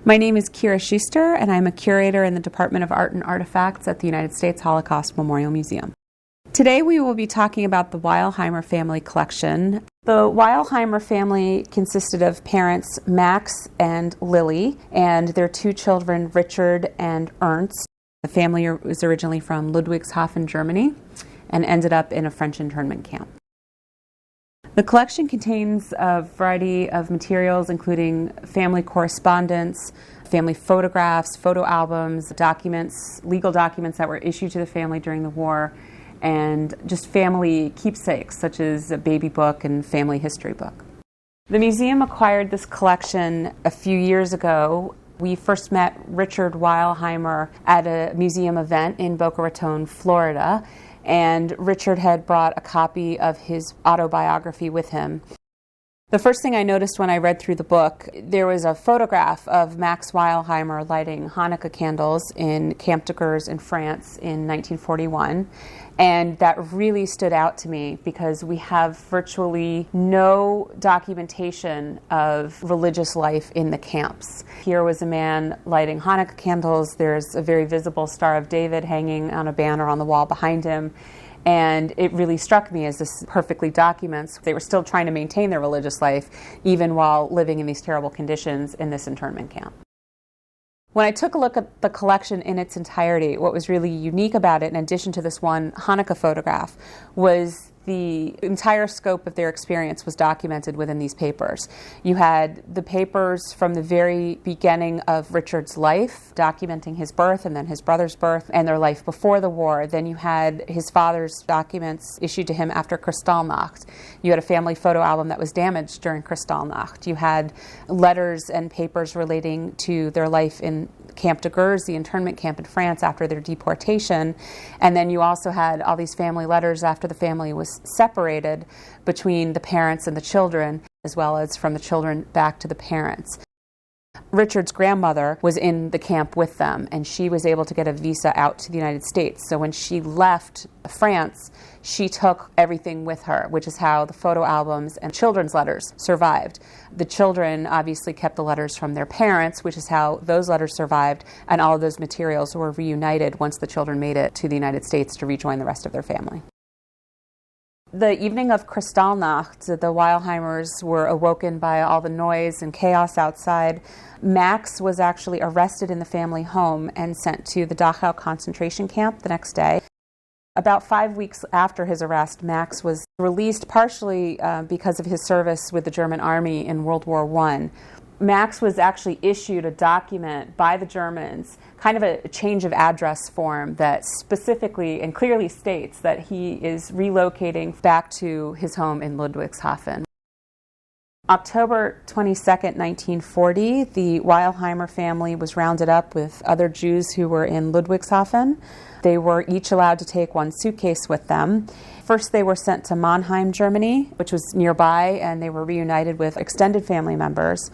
My name is Kyra Schuster, and I'm a curator in the Department of Art and Artifacts at the United States Holocaust Memorial Museum. Today we will be talking about the Weilheimer family collection. The Weilheimer family consisted of parents Max and Lily and their two children Richard and Ernst. The family was originally from Ludwigshafen, Germany, and ended up in a French internment camp. The collection contains a variety of materials, including family correspondence, family photographs, photo albums, documents, legal documents that were issued to the family during the war, and just family keepsakes, such as a baby book and family history book. The museum acquired this collection a few years ago. We first met Richard Weilheimer at a museum event in Boca Raton, Florida, and Richard had brought a copy of his autobiography with him. The first thing I noticed when I read through the book, there was a photograph of Max Weilheimer lighting Hanukkah candles in Camp de Gurs in France in 1941. And that really stood out to me because we have virtually no documentation of religious life in the camps. Here was a man lighting Hanukkah candles. There's a very visible Star of David hanging on a banner on the wall behind him. And it really struck me as this perfectly documents. They were still trying to maintain their religious life even while living in these terrible conditions in this internment camp. When I took a look at the collection in its entirety, what was really unique about it, in addition to this one Hanukkah photograph, was the entire scope of their experience was documented within these papers. You had the papers from the very beginning of Richard's life, documenting his birth and then his brother's birth and their life before the war. Then you had his father's documents issued to him after Kristallnacht. You had a family photo album that was damaged during Kristallnacht. You had letters and papers relating to their life in Camp de Gurs, the internment camp in France after their deportation. And then you also had all these family letters after the family was separated between the parents and the children, as well as from the children back to the parents. Richard's grandmother was in the camp with them, and she was able to get a visa out to the United States. So when she left France, she took everything with her, which is how the photo albums and children's letters survived. The children obviously kept the letters from their parents, which is how those letters survived, and all of those materials were reunited once the children made it to the United States to rejoin the rest of their family. The evening of Kristallnacht, the Weilheimers were awoken by all the noise and chaos outside. Max was actually arrested in the family home and sent to the Dachau concentration camp the next day. About 5 weeks after his arrest, Max was released partially because of his service with the German army in World War I. Max was actually issued a document by the Germans, kind of a change of address form that specifically and clearly states that he is relocating back to his home in Ludwigshafen. October 22nd, 1940, the Weilheimer family was rounded up with other Jews who were in Ludwigshafen. They were each allowed to take one suitcase with them. First, they were sent to Mannheim, Germany, which was nearby, and they were reunited with extended family members.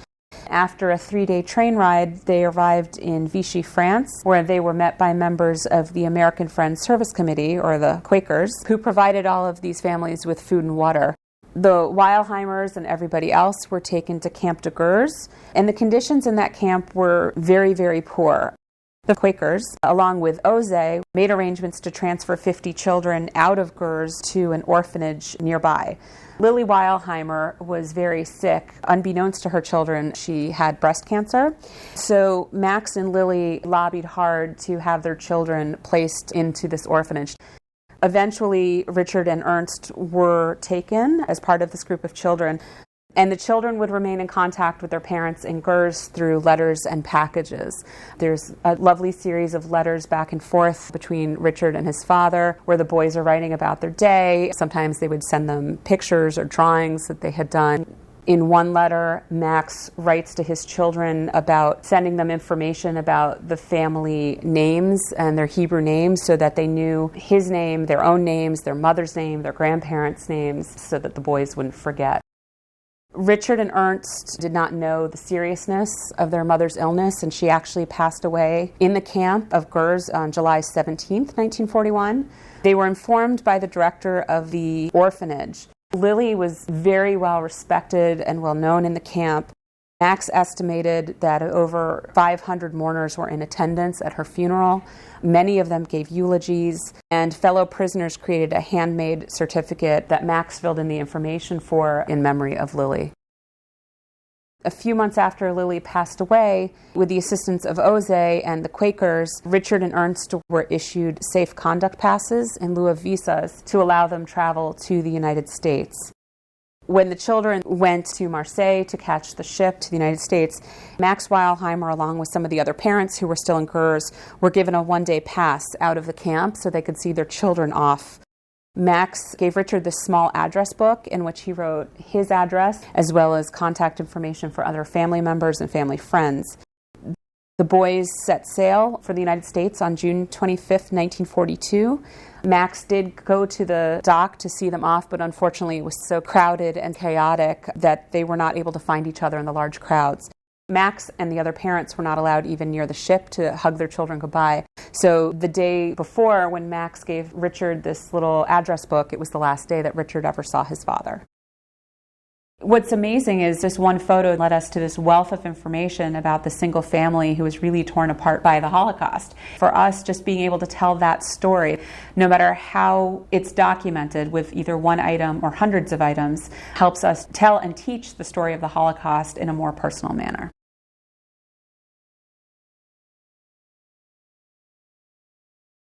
After a 3-day train ride, they arrived in Vichy, France, where they were met by members of the American Friends Service Committee, or the Quakers, who provided all of these families with food and water. The Weilheimers and everybody else were taken to Camp de Gurs, and the conditions in that camp were very, very poor. The Quakers, along with Oze, made arrangements to transfer 50 children out of Gurs to an orphanage nearby. Lily Weilheimer was very sick. Unbeknownst to her children, she had breast cancer. So Max and Lily lobbied hard to have their children placed into this orphanage. Eventually, Richard and Ernst were taken as part of this group of children, and the children would remain in contact with their parents in Gurs through letters and packages. There's a lovely series of letters back and forth between Richard and his father, where the boys are writing about their day. Sometimes they would send them pictures or drawings that they had done. In one letter, Max writes to his children about sending them information about the family names and their Hebrew names so that they knew his name, their own names, their mother's name, their grandparents' names, so that the boys wouldn't forget. Richard and Ernst did not know the seriousness of their mother's illness, and she actually passed away in the camp of Gurs on July 17th, 1941. They were informed by the director of the orphanage. Lily was very well respected and well known in the camp. Max estimated that over 500 mourners were in attendance at her funeral. Many of them gave eulogies, and fellow prisoners created a handmade certificate that Max filled in the information for in memory of Lily. A few months after Lily passed away, with the assistance of Oze and the Quakers, Richard and Ernst were issued safe conduct passes in lieu of visas to allow them travel to the United States. When the children went to Marseille to catch the ship to the United States, Max Weilheimer, along with some of the other parents who were still in Gurs, were given a one-day pass out of the camp so they could see their children off. Max gave Richard this small address book in which he wrote his address as well as contact information for other family members and family friends. The boys set sail for the United States on June 25, 1942. Max did go to the dock to see them off, but unfortunately it was so crowded and chaotic that they were not able to find each other in the large crowds. Max and the other parents were not allowed even near the ship to hug their children goodbye. So the day before, when Max gave Richard this little address book, it was the last day that Richard ever saw his father. What's amazing is this one photo led us to this wealth of information about the single family who was really torn apart by the Holocaust. For us, just being able to tell that story, no matter how it's documented with either one item or hundreds of items, helps us tell and teach the story of the Holocaust in a more personal manner.